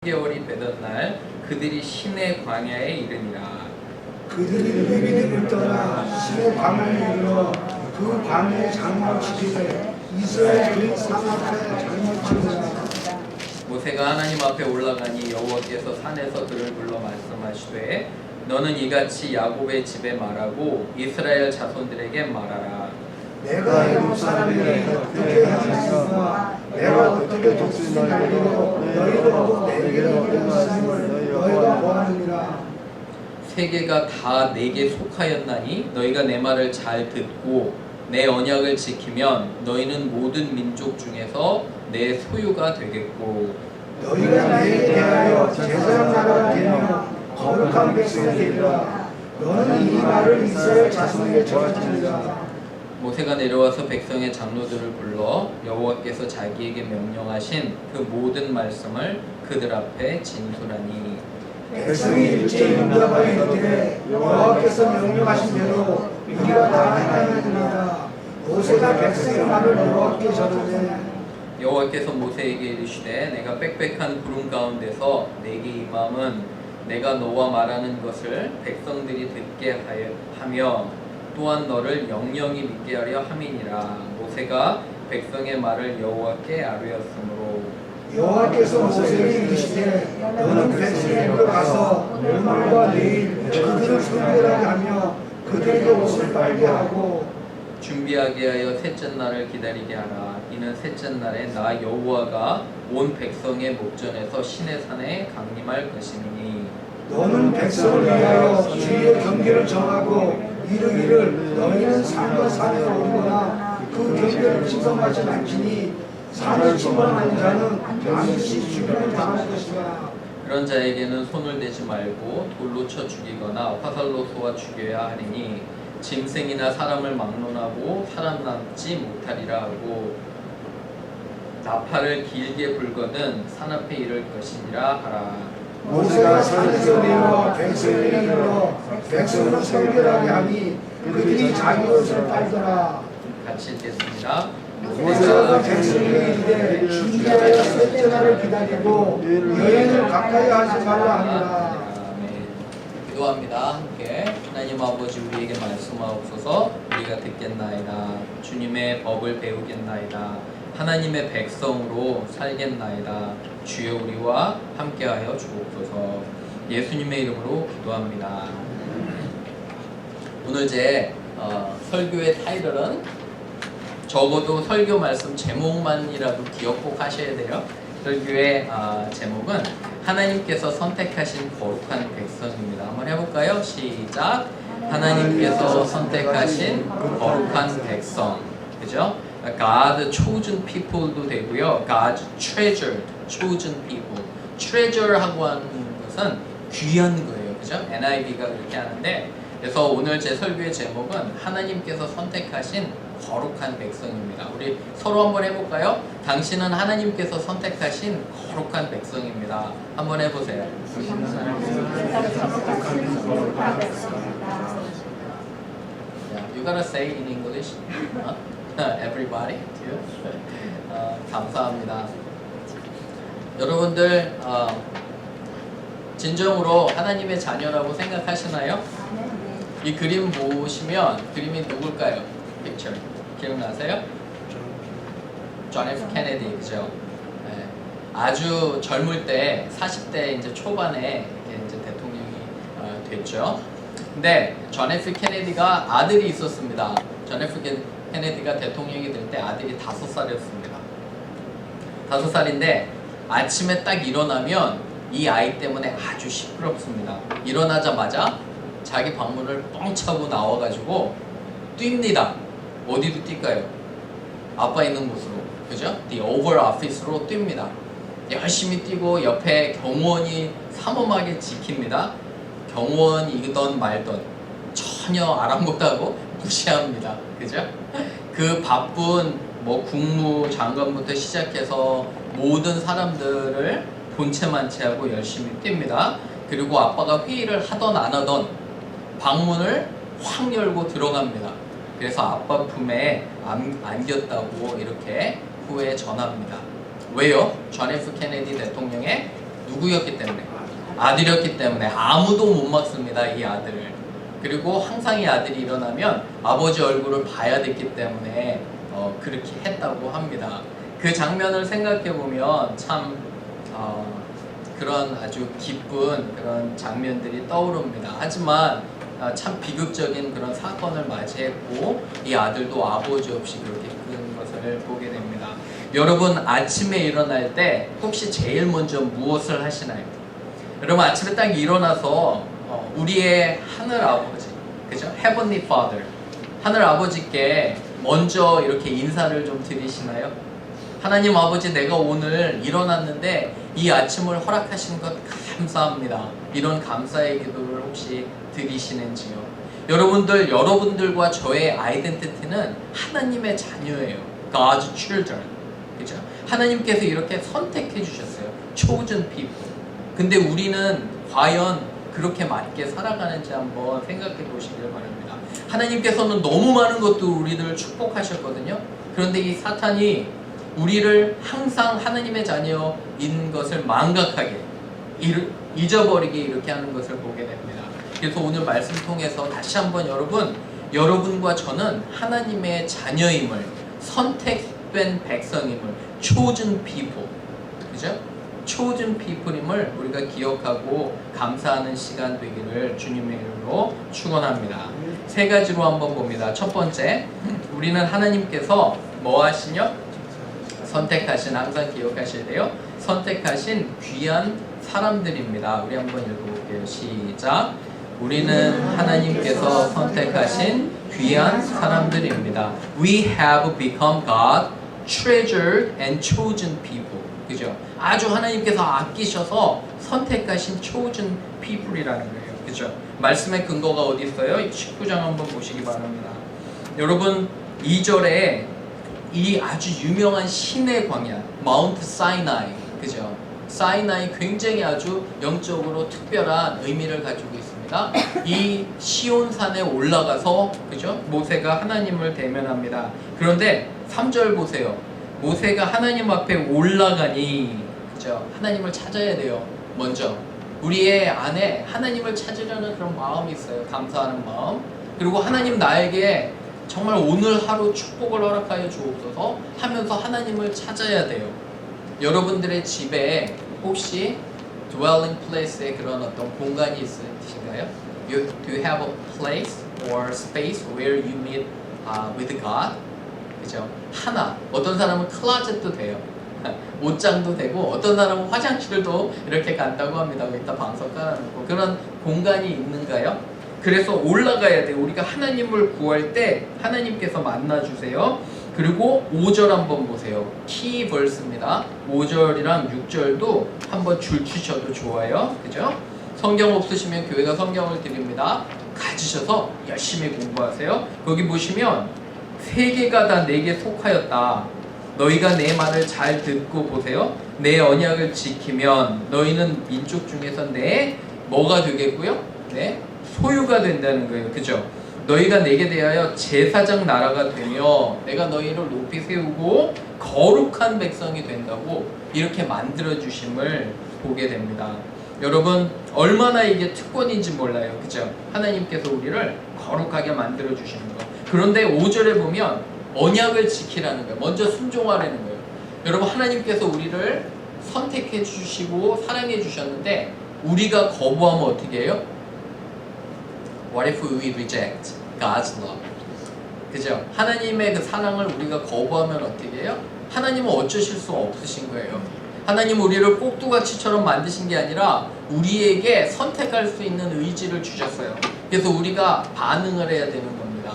10개월이 되던 날 그들이 신의 광야에 이르니라. 그들이 레위기를 떠나 신의 광야에 이르러 그 광야에 장막을 치기를 이스라엘이 사막에 장막을 치니라. 모세가 하나님 앞에 올라가니 여호와께서 산에서 그를 불러 말씀하시되 너는 이같이 야곱의 집에 말하고 이스라엘 자손들에게 말하라. 내가 애굽 사람들이 어떻게 하나님과 내가 어떻게 독수리 날리고 너희도 내게로 말씀을 너희가 보았느니라. 세계가 다 내게 속하였나니 너희가 내 말을 잘 듣고 내 언약을 지키면 너희는 모든 민족 중에서 내 소유가 되겠고 너희가 내게 대하여 제사장 나라가 되며 거룩한 백성이 되리라. 너는 이 말을 이스라엘 자손에게 전하리라. 모세가 내려와서 백성의 장로들을 불러 여호와께서 자기에게 명령하신 그 모든 말씀을 그들 앞에 진술하니 백성이 일제히 응답하여 이르되 여호와께서 명령하신 대로 우리가 다 행하였느니라. 모세가 백성의 말을 여호와께 전하되 여호와께서 모세에게 이르시되 내가 빽빽한 구름 가운데서 내게 임함은 내가 너와 말하는 것을 백성들이 듣게 하며 또한 너를 영영히 믿게 하려 함이니라. 모세가 백성의 말을 여호와께 아뢰었으므로 여호와께서 모세에게 이르시되 너는 백성에게 가서 오늘과 내일 그들을 순결하게 하며 그들에게 옷을 빨게 하고 준비하게 하여 셋째 날을 기다리게 하라. 이는 셋째 날에 나 여호와가 온 백성의 목전에서 시내 산에 강림할 것이니 너는 백성을 위하여 주의 경계를 정하고 이르기를 너희는 산과 산에 오르거나 그 경계를 침범하지 말지니 산을 침범하는 자는 반드시 죽임을 당할 것이다. 그런 자에게는 손을 대지 말고 돌로 쳐 죽이거나 화살로 쏘아 죽여야 하리니 짐승이나 사람을 막론하고 살아남지 못하리라 하고 나팔을 길게 불거든 산 앞에 이를 것이니라 하라. 모세가 산에서 내려와 백성에게 이르러 백성을 성결하게 하니 그들이 자기 옷을 빨더라. 같이 읽겠습니다. 모세가 백성에게 이르되 준비하여 셋째 날을 기다리고 여행을 가까이 하지 말라 하니라. 아멘. 기도합니다. 함께 하나님 아버지 우리에게 말씀하옵소서. 우리가 듣겠나이다. 주님의 법을 배우겠나이다. 하나님의 백성으로 살겠나이다. 주여 우리와 함께하여 주옵소서. 예수님의 이름으로 기도합니다. 오늘 제 설교의 타이틀은 적어도 설교 말씀 제목만이라도 기억 꼭 하셔야 돼요. 설교의 제목은 하나님께서 선택하신 거룩한 백성입니다. 한번 해볼까요? 시작. 하나님께서 선택하신 거룩한 백성. 그죠? God chosen people도 되고요. God treasured chosen people. treasure하고 하는 것은 귀한 거예요. 그죠? NIV가 그렇게 하는데 그래서 오늘 제 설교의 제목은 하나님께서 선택하신 거룩한 백성입니다. 우리 서로 한번 해볼까요? 당신은 하나님께서 선택하신 거룩한 백성입니다. 한번 해보세요. You gotta say in English. Everybody. 감사합니다. 여러분들 진정으로 하나님의 자녀라고 생각하시나요? 이 그림 보시면 그림이 누굴까요? 픽처 기억나세요? 존 F 케네디 그죠? 네. 아주 젊을 때 40대 이제 초반에 이제 대통령이 됐죠. 근데 존 F 케네디가 아들이 있었습니다. 존 F 케네디가 대통령이 될 때 아들이 5살이었습니다. 5살인데 아침에 딱 일어나면 이 아이 때문에 아주 시끄럽습니다. 일어나자마자 자기 방문을 뻥 차고 나와가지고 뜁니다. 어디로 뛸까요? 아빠 있는 곳으로. 그죠? The Oval Office로 뜁니다. 열심히 뛰고 옆에 경호원이 삼엄하게 지킵니다. 경호원이든 말든 전혀 아랑곳하고 무시합니다. 그죠? 그 바쁜 뭐 국무장관부터 시작해서 모든 사람들을 본체만 채하고 열심히 뜁니다. 그리고 아빠가 회의를 하던 안 하던 방문을 확 열고 들어갑니다. 그래서 아빠 품에 안겼다고 이렇게 후에 전합니다. 왜요? 존 F 케네디 대통령의 누구였기 때문에? 아들이었기 때문에 아무도 못 막습니다, 이 아들을. 그리고 항상 이 아들이 일어나면 아버지 얼굴을 봐야 됐기 때문에 그렇게 했다고 합니다. 그 장면을 생각해 보면 참 그런 아주 기쁜 그런 장면들이 떠오릅니다. 하지만 참 비극적인 그런 사건을 맞이했고 이 아들도 아버지 없이 그렇게 큰 것을 보게 됩니다. 여러분 아침에 일어날 때 혹시 제일 먼저 무엇을 하시나요? 여러분 아침에 딱 일어나서 우리의 하늘 아버지, 그죠? Heavenly Father, 하늘 아버지께 먼저 이렇게 인사를 좀 드리시나요? 하나님 아버지, 내가 오늘 일어났는데 이 아침을 허락하신 것 감사합니다. 이런 감사의 기도를 혹시 드리시는지요? 여러분들과 저의 아이덴티티는 하나님의 자녀예요. God's children. 그죠? 하나님께서 이렇게 선택해 주셨어요. Chosen people. 근데 우리는 과연 그렇게 맞게 살아가는지 한번 생각해 보시길 바랍니다. 하나님께서는 너무 많은 것도 우리를 축복하셨거든요. 그런데 이 사탄이 우리를 항상 하나님의 자녀인 것을 망각하게, 잊어버리게 이렇게 하는 것을 보게 됩니다. 그래서 오늘 말씀 통해서 다시 한번 여러분과 저는 하나님의 자녀임을, 선택된 백성임을, chosen people, 그죠? chosen people임을 우리가 기억하고 감사하는 시간 되기를 주님의 이름으로 축원합니다. 세 가지로 한번 봅니다. 첫 번째, 우리는 하나님께서 뭐 하시냐? 선택하신, 항상 기억하셔야 돼요. 선택하신 귀한 사람들입니다. 우리 한번 읽어볼게요. 시작. 우리는 하나님께서 선택하신 귀한 사람들입니다. We have become God, treasured and chosen people. 그죠? 아주 하나님께서 아끼셔서 선택하신 chosen people이라는 거예요. 그죠? 말씀의 근거가 어디 있어요? 19장 한번 보시기 바랍니다. 여러분 2절에 이 아주 유명한 신의 광야 마운트 사이나이, 그죠? 사이나이 굉장히 아주 영적으로 특별한 의미를 가지고 있습니다. 이 시온산에 올라가서, 그죠? 모세가 하나님을 대면합니다. 그런데 3절 보세요. 모세가 하나님 앞에 올라가니, 그죠? 하나님을 찾아야 돼요. 먼저 우리의 안에 하나님을 찾으려는 그런 마음이 있어요. 감사하는 마음. 그리고 하나님 나에게 정말 오늘 하루 축복을 허락하여 주옵소서 하면서 하나님을 찾아야 돼요. 여러분들의 집에 혹시 dwelling place에 그런 어떤 공간이 있으신가요? Do you have a place or space where you meet with God? 그죠? 하나. 어떤 사람은 클로젯도 돼요. 옷장도 되고, 어떤 사람은 화장실도 이렇게 간다고 합니다. 여기다 방석 깔아놓고. 그런 공간이 있는가요? 그래서 올라가야 돼요. 우리가 하나님을 구할 때 하나님께서 만나주세요. 그리고 5절 한번 보세요. 키 벌스입니다. 5절이랑 6절도 한번 줄 치셔도 좋아요. 그죠? 성경 없으시면 교회가 성경을 드립니다. 가지셔서 열심히 공부하세요. 거기 보시면 세계가 다 내게 속하였다. 너희가 내 말을 잘 듣고 보세요. 내 언약을 지키면 너희는 민족 중에서 내 뭐가 되겠고요? 네, 소유가 된다는 거예요. 그죠? 너희가 내게 대하여 제사장 나라가 되며 내가 너희를 높이 세우고 거룩한 백성이 된다고 이렇게 만들어 주심을 보게 됩니다. 여러분 얼마나 이게 특권인지 몰라요. 그죠? 하나님께서 우리를 거룩하게 만들어 주시는 거. 그런데 5절에 보면 언약을 지키라는 거예요. 먼저 순종하라는 거예요. 여러분 하나님께서 우리를 선택해 주시고 사랑해 주셨는데 우리가 거부하면 어떻게 해요? What if we reject God's love? 그죠? 하나님의 그 사랑을 우리가 거부하면 어떻게 해요? 하나님은 어쩌실 수 없으신 거예요. 하나님은 우리를 꼭두가치처럼 만드신 게 아니라 우리에게 선택할 수 있는 의지를 주셨어요. 그래서 우리가 반응을 해야 되는 겁니다.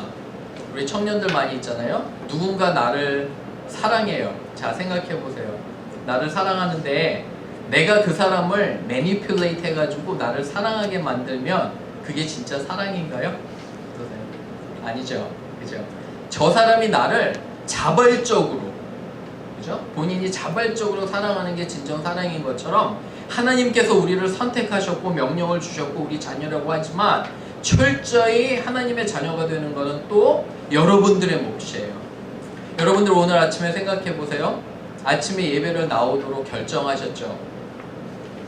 우리 청년들 많이 있잖아요. 누군가 나를 사랑해요. 자, 생각해 보세요. 나를 사랑하는데 내가 그 사람을 매니플레이트 해가지고 나를 사랑하게 만들면 그게 진짜 사랑인가요? 어떠세요? 아니죠. 그죠? 저 사람이 나를 자발적으로, 그죠? 본인이 자발적으로 사랑하는 게 진정 사랑인 것처럼 하나님께서 우리를 선택하셨고 명령을 주셨고 우리 자녀라고 하지만 철저히 하나님의 자녀가 되는 것은 또 여러분들의 몫이에요. 여러분들 오늘 아침에 생각해 보세요. 아침에 예배를 나오도록 결정하셨죠.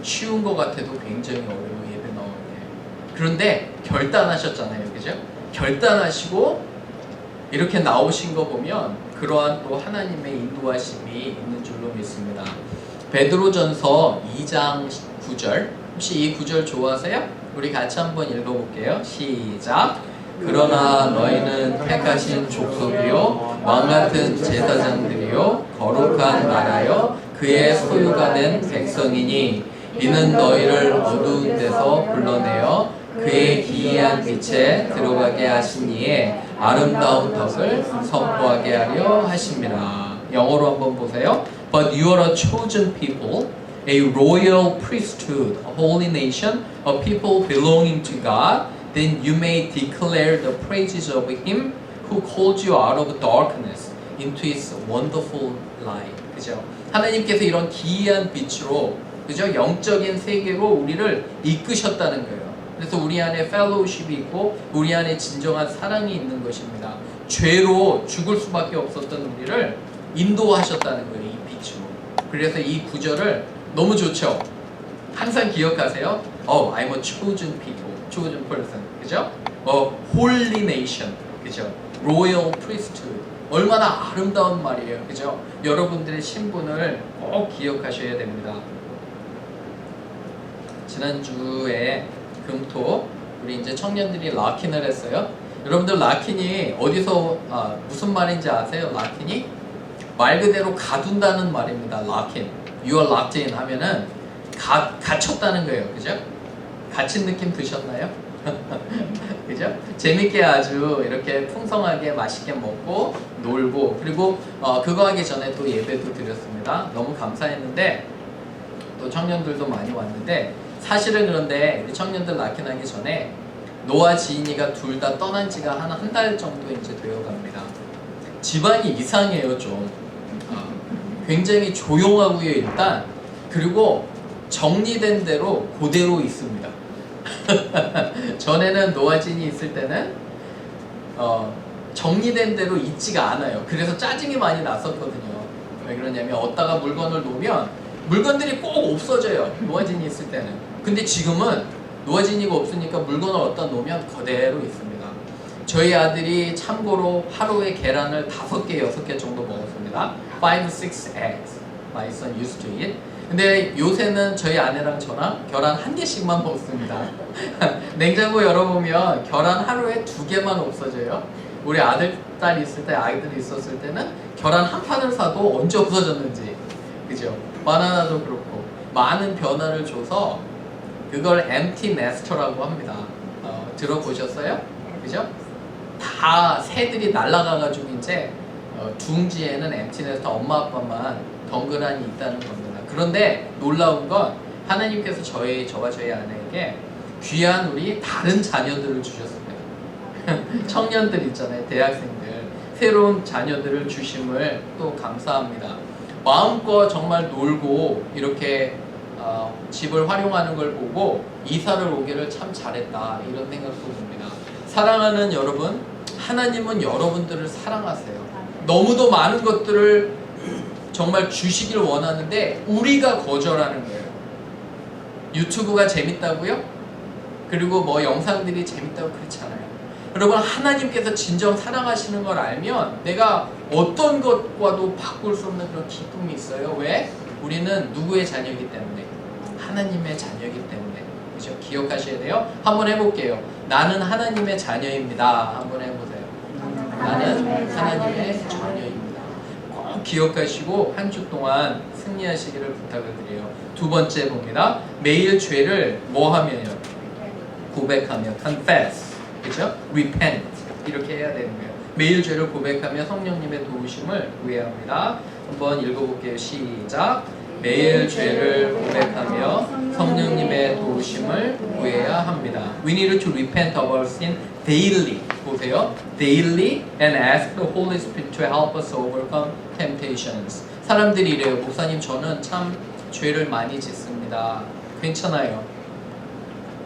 쉬운 것 같아도 굉장히 어려워 예배 나오는 게. 그런데 결단하셨잖아요, 그죠? 결단하시고 이렇게 나오신 거 보면 그러한 또 하나님의 인도하심이 있는 줄로 믿습니다. 베드로전서 2장 9절, 혹시 이 구절 좋아하세요? 우리 같이 한번 읽어볼게요. 시작. 그러나 너희는 택하신 족속이요 왕같은 제사장들이요 거룩한 나라요 그의 소유가 된 백성이니 이는 너희를 어두운 데서 불러내어 그의 기이한 빛에 들어가게 하신 이에 아름다운 덕을 선포하게 하려 하심이라. 영어로 한번 보세요. But you are a chosen people, a royal priesthood, a holy nation, a people belonging to God. Then you may declare the praises of Him who called you out of darkness into His wonderful light. 그죠? 하나님께서 이런 기이한 빛으로, 그죠? 영적인 세계로 우리를 이끄셨다는 거예요. 그래서 우리 안에 펠로우십이 있고 우리 안에 진정한 사랑이 있는 것입니다. 죄로 죽을 수밖에 없었던 우리를 인도하셨다는 거예요. 이 빛으로. 그래서 이 구절을 너무 좋죠. 항상 기억하세요. I'm a chosen people, chosen person. 그죠? Holy nation. 그죠? Royal priesthood. 얼마나 아름다운 말이에요. 그죠? 여러분들의 신분을 꼭 기억하셔야 됩니다. 지난주에 금토 우리 이제 청년들이 락인을 했어요. 여러분들 락인이 어디서 무슨 말인지 아세요? 락인이 말 그대로 가둔다는 말입니다. 락인. You are locked in 하면은 갇혔다는 거예요. 그죠? 갇힌 느낌 드셨나요? 그죠? 재밌게 아주 이렇게 풍성하게 맛있게 먹고 놀고 그리고 그거 하기 전에 또 예배도 드렸습니다. 너무 감사했는데 또 청년들도 많이 왔는데 사실은 그런데 우리 청년들 락인하기 전에 노아 지인이가 둘 다 떠난 지가 한 달 정도 이제 되어갑니다. 집안이 이상해요 좀. 굉장히 조용하고요 일단. 그리고 정리된 대로 그대로 있습니다. 전에는 노아 지인이 있을 때는 정리된 대로 있지가 않아요. 그래서 짜증이 많이 났었거든요. 왜 그러냐면 어디다가 물건을 놓으면 물건들이 꼭 없어져요. 노아진이 있을 때는. 근데 지금은 노아진이가 없으니까 물건을 어디다 놓으면 그대로 있습니다. 저희 아들이 참고로 하루에 계란을 5개, 6개 정도 먹었습니다. 5, 6 eggs. My son used to eat. 근데 요새는 저희 아내랑 저랑 계란 1개씩만 먹습니다. 냉장고 열어보면 계란 하루에 2개만 없어져요. 우리 아들, 딸 있을 때, 아이들이 있었을 때는 계란 한 판을 사도 언제 없어졌는지. 그죠? 바나나도 그렇고 많은 변화를 줘서 그걸 empty nest라고 합니다. 들어보셨어요? 그죠? 다 새들이 날아가가지고 이제 둥지에는 empty nest 엄마 아빠만 덩그러니 있다는 겁니다. 그런데 놀라운 건 하나님께서 저와 저희 아내에게 귀한 우리 다른 자녀들을 주셨습니다. 청년들 있잖아요. 대학생들. 새로운 자녀들을 주심을 또 감사합니다. 마음껏 정말 놀고 이렇게 집을 활용하는 걸 보고 이사를 오기를 참 잘했다 이런 생각도 듭니다. 사랑하는 여러분, 하나님은 여러분들을 사랑하세요. 너무도 많은 것들을 정말 주시길 원하는데 우리가 거절하는 거예요. 유튜브가 재밌다고요? 그리고 뭐 영상들이 재밌다고 그렇잖아요. 여러분, 하나님께서 진정 사랑하시는 걸 알면 내가 어떤 것과도 바꿀 수 없는 그런 기쁨이 있어요. 왜? 우리는 누구의 자녀이기 때문에? 하나님의 자녀이기 때문에. 그죠? 기억하셔야 돼요. 한번 해볼게요. 나는 하나님의 자녀입니다. 한번 해보세요. 나는 하나님의 자녀입니다. 꼭 기억하시고 한 주 동안 승리하시기를 부탁을 드려요. 두 번째 봅니다. 매일 죄를 뭐 하면요? 고백하며 confess. 그죠? repent. 이렇게 해야 되는 거예요. 매일 죄를 고백하며 성령님의 도우심을 구해야 합니다. 한번 읽어볼게요. 시작. 매일 죄를 고백하며 성령님의 도우심을 구해야 합니다. We need to repent of our sin daily. 보세요. Daily and ask the Holy Spirit to help us overcome temptations. 사람들이 이래요. 목사님, 저는 참 죄를 많이 짓습니다. 괜찮아요.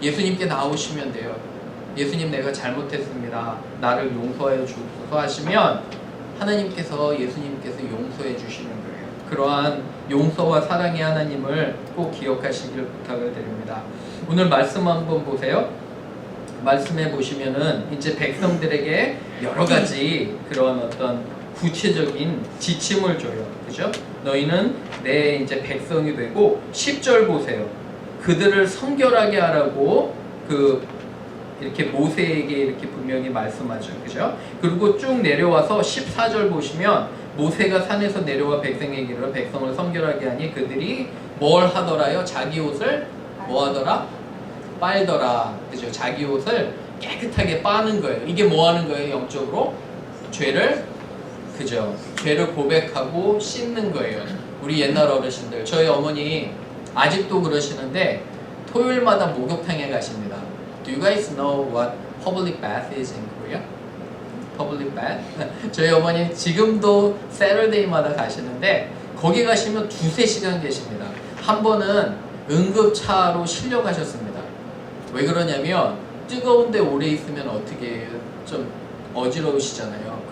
예수님께 나오시면 돼요. 예수님, 내가 잘못했습니다. 나를 용서해 주소서 하시면 하나님께서, 예수님께서 용서해 주시는 거예요. 그러한 용서와 사랑의 하나님을 꼭 기억하시길 부탁을 드립니다. 오늘 말씀 한번 보세요. 말씀해 보시면은 이제 백성들에게 여러 가지 그런 어떤 구체적인 지침을 줘요. 그죠? 너희는 내 이제 백성이 되고 10절 보세요. 그들을 성결하게 하라고 이렇게 모세에게 이렇게 분명히 말씀하죠. 그죠? 그리고 쭉 내려와서 14절 보시면 모세가 산에서 내려와 백성에게 이르러 백성을 성결하게 하니 그들이 뭘 하더라요? 자기 옷을 뭐 하더라? 빨더라. 그죠? 자기 옷을 깨끗하게 빠는 거예요. 이게 뭐 하는 거예요? 영적으로? 죄를 그죠? 죄를 고백하고 씻는 거예요. 우리 옛날 어르신들, 저희 어머니 아직도 그러시는데 토요일마다 목욕탕에 가십니다. Do you guys know what public bath is in Korea? Public bath? 저희 어머니 지금도 Saturday마다 가시는데 거기 가시면 2-3시간 계십니다. 한 번은 응급차로 실려 가셨습니다. 왜 그러냐면 뜨거운데 오래 있으면 어떻게 좀 어지러우시잖아요.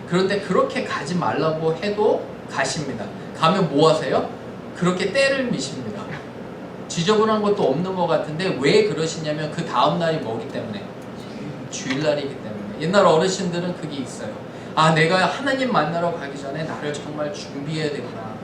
그런데 그렇게 가지 말라고 해도 가십니다. 가면 뭐 하세요? 그렇게 때를 미십니다. 지저분한 것도 없는 것 같은데 왜 그러시냐면 그 다음날이 뭐기 때문에? 주일날이기 때문에. 옛날 어르신들은 그게 있어요. 아, 내가 하나님 만나러 가기 전에 나를 정말 준비해야 되구나.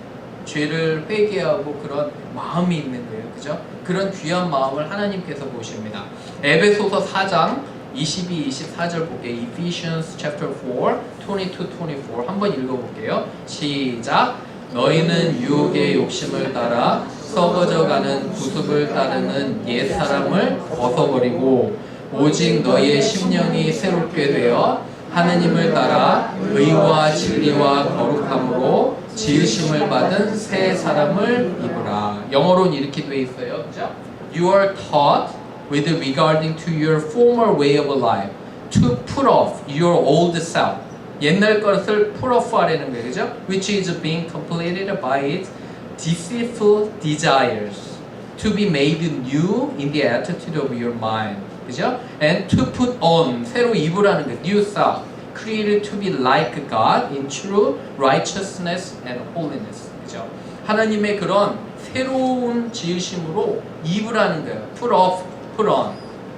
죄를 회개하고 그런 마음이 있는 거예요. 그죠? 그런 귀한 마음을 하나님께서 보십니다. 에베소서 4장 22-24절 볼게요. Ephesians chapter 4, 22-24 한번 읽어볼게요. 시작. 너희는 유혹의 욕심을 따라 썩어져가는 구습을 따르는 옛사람을 벗어버리고 오직 너희의 심령이 새롭게 되어 하느님을 따라 의와 진리와 거룩함으로 지으심을 받은 새 사람을 입으라. 영어로는 이렇게 돼 있어요. 그죠? You are taught with regarding to your former way of life to put off your old self. 옛날 것을 put off 하라는 거예요. 그죠? Which is being completed by its deceitful desires to be made new in the attitude of your mind. 그죠? And to put on, 새로 입으라는 거예요. New self, created to be like God in true righteousness and holiness. 그죠? 하나님의 그런 새로운 지으심으로 입으라는 거예요. Put off, put on.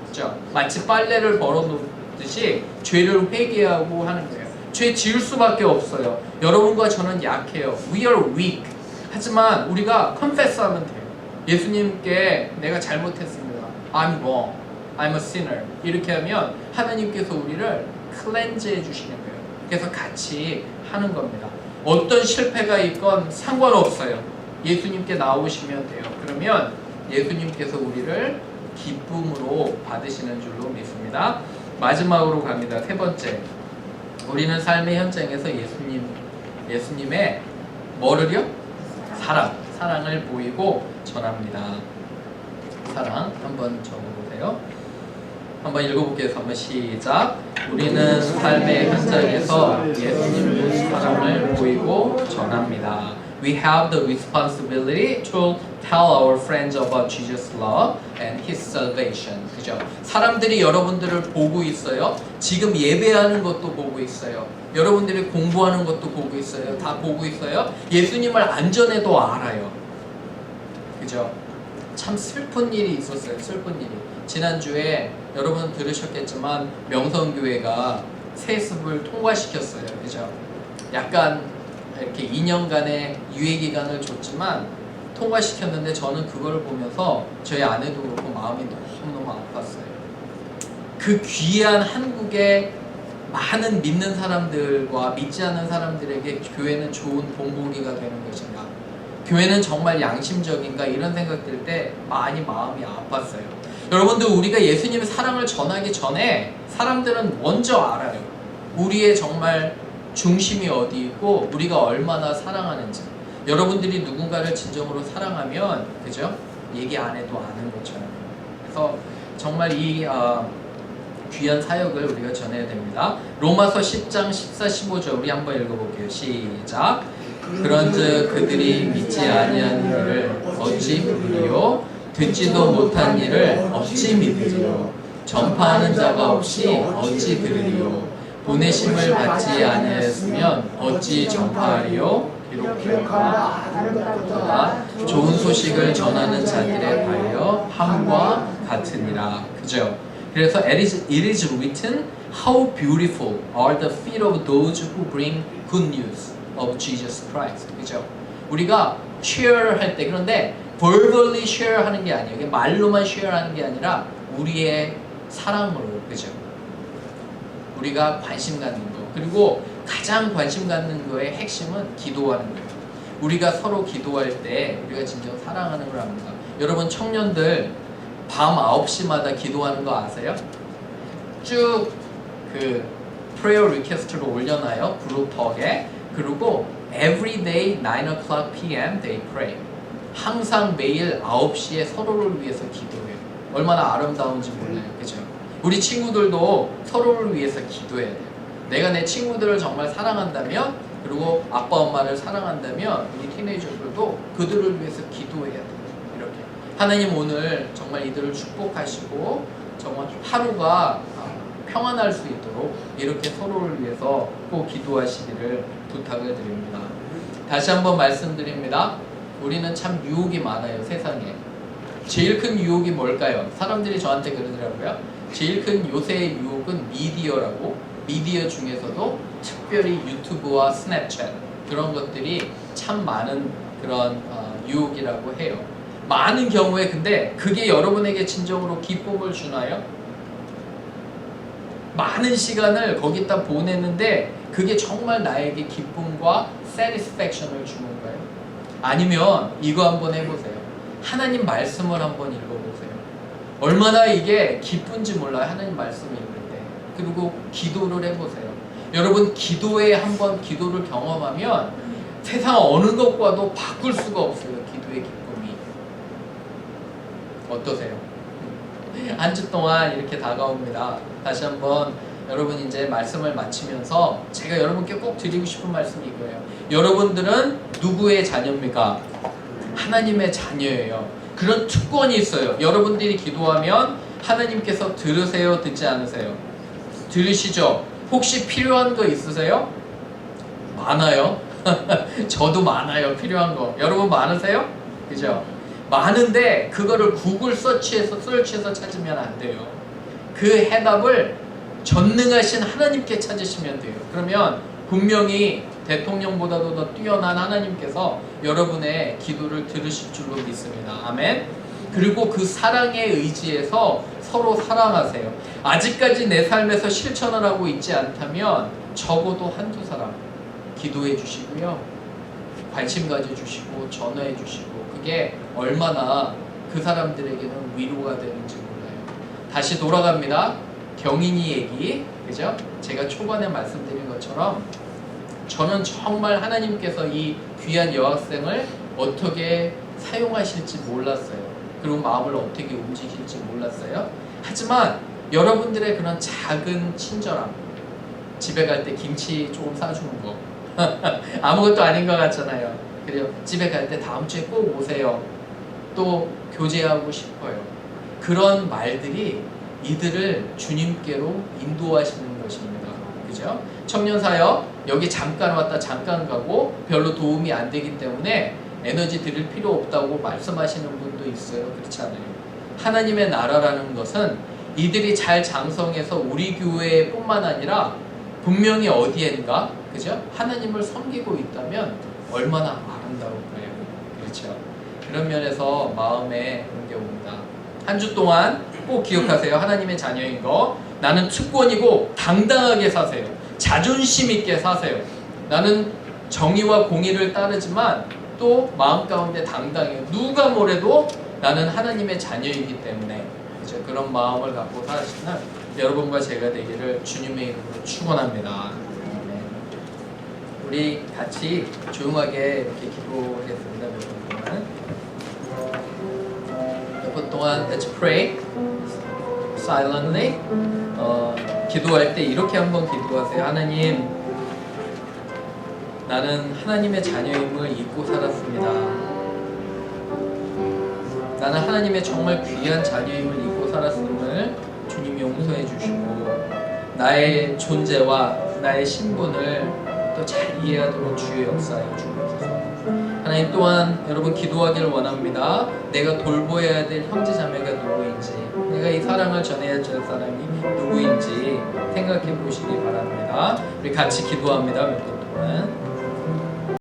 그죠? 마치 빨래를 벌어놓듯이 죄를 회개하고 하는 거예요. 죄 지을 수밖에 없어요. 여러분과 저는 약해요. We are weak. 하지만 우리가 confess 하면 돼요. 예수님께 내가 잘못했습니다. I'm wrong. I'm a sinner. 이렇게 하면 하나님께서 우리를 cleanse 해주시는 거예요. 그래서 같이 하는 겁니다. 어떤 실패가 있건 상관없어요. 예수님께 나오시면 돼요. 그러면 예수님께서 우리를 기쁨으로 받으시는 줄로 믿습니다. 마지막으로 갑니다. 3번째. 우리는 삶의 현장에서 예수님의 뭐를요? 사랑을 보이고 전합니다. 사랑 한번 적어보세요. 한번 읽어볼게요. 한번 시작. 우리는 삶의 현장에서 예수님의 사랑을 보이고 전합니다. We have the responsibility to tell our friends about Jesus' love and His salvation. 그죠? 사람들이 여러분들을 보고 있어요. 지금 예배하는 것도 보고 있어요. 여러분들이 공부하는 것도 보고 있어요. 다 보고 있어요. 예수님을 안전에도 알아요. 그죠? 참 슬픈 일이 있었어요. 슬픈 일이. 지난주에 여러분 들으셨겠지만 명성교회가 세습을 통과시켰어요. 그죠? 약간 이렇게 2년간의 유예기간을 줬지만 통과시켰는데 저는 그걸 보면서 저희 아내도 그렇고 마음이 너무너무 아팠어요. 그 귀한 한국의 많은 믿는 사람들과 믿지 않는 사람들에게 교회는 좋은 본보기가 되는 것인가, 교회는 정말 양심적인가, 이런 생각 들 때 많이 마음이 아팠어요. 여러분들, 우리가 예수님의 사랑을 전하기 전에 사람들은 먼저 알아요. 우리의 정말 중심이 어디 있고 우리가 얼마나 사랑하는지. 여러분들이 누군가를 진정으로 사랑하면, 그죠? 얘기 안 해도 아는 것처럼. 그래서 정말 이 귀한 사역을 우리가 전해야 됩니다. 로마서 10장 14, 15절 우리 한번 읽어볼게요. 시작. 그런즉 그들이 믿지 아니한 일을 어찌 부르리요? 듣지도 못한 일을 어찌 믿으리요? 전파하는 자가 없이 어찌 들으리요? 보내심을 받지 아니하였으면 어찌 전파하리요? 기억하라 하는 것보다 좋은 소식을 전하는 자들에 관하여 함과 같으니라. 그죠? 그래서 it is written how beautiful are the feet of those who bring good news of Jesus Christ. 그죠? 우리가 share 할 때, 그런데 verbally share 하는 게 아니에요. 말로만 share 하는 게 아니라 우리의 사랑으로. 그죠? 우리가 관심 갖는 거. 그리고 가장 관심 갖는 거의 핵심은 기도하는 거예요. 우리가 서로 기도할 때 우리가 진정 사랑하는 걸 압니다. 여러분 청년들 밤 9시마다 기도하는 거 아세요? 쭉 그 prayer request로 올려놔요. 그룹톡에. 그리고 every day 9 o'clock p.m. they pray. 항상 매일 9시에 서로를 위해서 기도해요. 얼마나 아름다운지 몰라요. 그죠? 우리 친구들도 서로를 위해서 기도해야 돼요. 내가 내 친구들을 정말 사랑한다면, 그리고 아빠 엄마를 사랑한다면 우리 티네이저들도 그들을 위해서 기도해야 돼요. 이렇게 하나님 오늘 정말 이들을 축복하시고 정말 하루가 평안할 수 있도록 이렇게 서로를 위해서 꼭 기도하시기를 부탁을 드립니다. 다시 한번 말씀드립니다. 우리는 참 유혹이 많아요. 세상에 제일 큰 유혹이 뭘까요? 사람들이 저한테 그러더라고요. 제일 큰 요새의 유혹은 미디어라고. 미디어 중에서도 특별히 유튜브와 스냅챗 그런 것들이 참 많은 그런 유혹이라고 해요. 많은 경우에 근데 그게 여러분에게 진정으로 기쁨을 주나요? 많은 시간을 거기다 보내는데 그게 정말 나에게 기쁨과 satisfaction을 주는가요? 아니면 이거 한번 해보세요. 하나님 말씀을 한번 읽어보세요. 얼마나 이게 기쁜지 몰라요. 하나님 말씀 읽을 때. 그리고 기도를 해보세요. 여러분 기도에 한번 기도를 경험하면 세상 어느 것과도 바꿀 수가 없어요. 기도의 기쁨이. 어떠세요? 한 주 동안 이렇게 다가옵니다. 다시 한번 여러분 이제 말씀을 마치면서 제가 여러분께 꼭 드리고 싶은 말씀이 이거예요. 여러분들은 누구의 자녀입니까? 하나님의 자녀예요. 그런 특권이 있어요. 여러분들이 기도하면 하나님께서 들으세요? 듣지 않으세요? 들으시죠? 혹시 필요한 거 있으세요? 많아요. 저도 많아요. 필요한 거. 여러분 많으세요? 그죠? 많은데 그거를 구글 서치해서 찾으면 안 돼요. 그 해답을 전능하신 하나님께 찾으시면 돼요. 그러면 분명히 대통령보다도 더 뛰어난 하나님께서 여러분의 기도를 들으실 줄로 믿습니다. 아멘. 그리고 그 사랑에 의지해서 서로 사랑하세요. 아직까지 내 삶에서 실천을 하고 있지 않다면 적어도 한두 사람 기도해 주시고요. 관심 가져주시고 전화해 주시고 그게 얼마나 그 사람들에게는 위로가 되는지 몰라요. 다시 돌아갑니다. 경인이 얘기, 그죠? 제가 초반에 말씀드린 것처럼 저는 정말 하나님께서 이 귀한 여학생을 어떻게 사용하실지 몰랐어요. 그리고 마음을 어떻게 움직일지 몰랐어요. 하지만 여러분들의 그런 작은 친절함, 집에 갈 때 김치 조금 싸주는 거 아무것도 아닌 것 같잖아요. 그래요. 집에 갈 때 다음 주에 꼭 오세요. 또 교제하고 싶어요. 그런 말들이 이들을 주님께로 인도하시는 것입니다. 그죠? 청년사역 여기 잠깐 왔다 잠깐 가고 별로 도움이 안 되기 때문에 에너지 드릴 필요 없다고 말씀하시는 분도 있어요. 그렇지 않아요? 하나님의 나라라는 것은 이들이 잘 장성해서 우리 교회뿐만 아니라 분명히 어디엔가, 그죠? 하나님을 섬기고 있다면 얼마나 아름다울까요? 그렇죠? 그런 면에서 마음에 그런 게 옵니다. 한 주 동안 꼭 기억하세요. 하나님의 자녀인 거. 나는 특권이고 당당하게 사세요. 자존심 있게 사세요. 나는 정의와 공의를 따르지만 또 마음 가운데 당당해요. 누가 뭐래도 나는 하나님의 자녀이기 때문에, 그렇죠? 그런 마음을 갖고 사시는 여러분과 제가 되기를 주님의 이름으로 축원합니다. 우리 같이 조용하게 이렇게 기도하겠습니다. 몇 분 동안 let's pray silently. 기도할 때 이렇게 한번 기도하세요. 하나님, 나는 하나님의 자녀임을 잊고 살았습니다. 나는 하나님의 정말 귀한 자녀임을 잊고 살았음을 주님이 용서해 주시고 나의 존재와 나의 신분을 또 잘 이해하도록 주의 역사에 주옵소서. 하나님 또한 여러분 기도하기를 원합니다. 내가 돌보아야 될 형제 자매가 누구인지, 내가 이 사랑을 전해야 할 사람이 누구인지 생각해 보시기 바랍니다. 우리 같이 기도합니다. 몇 분 동안.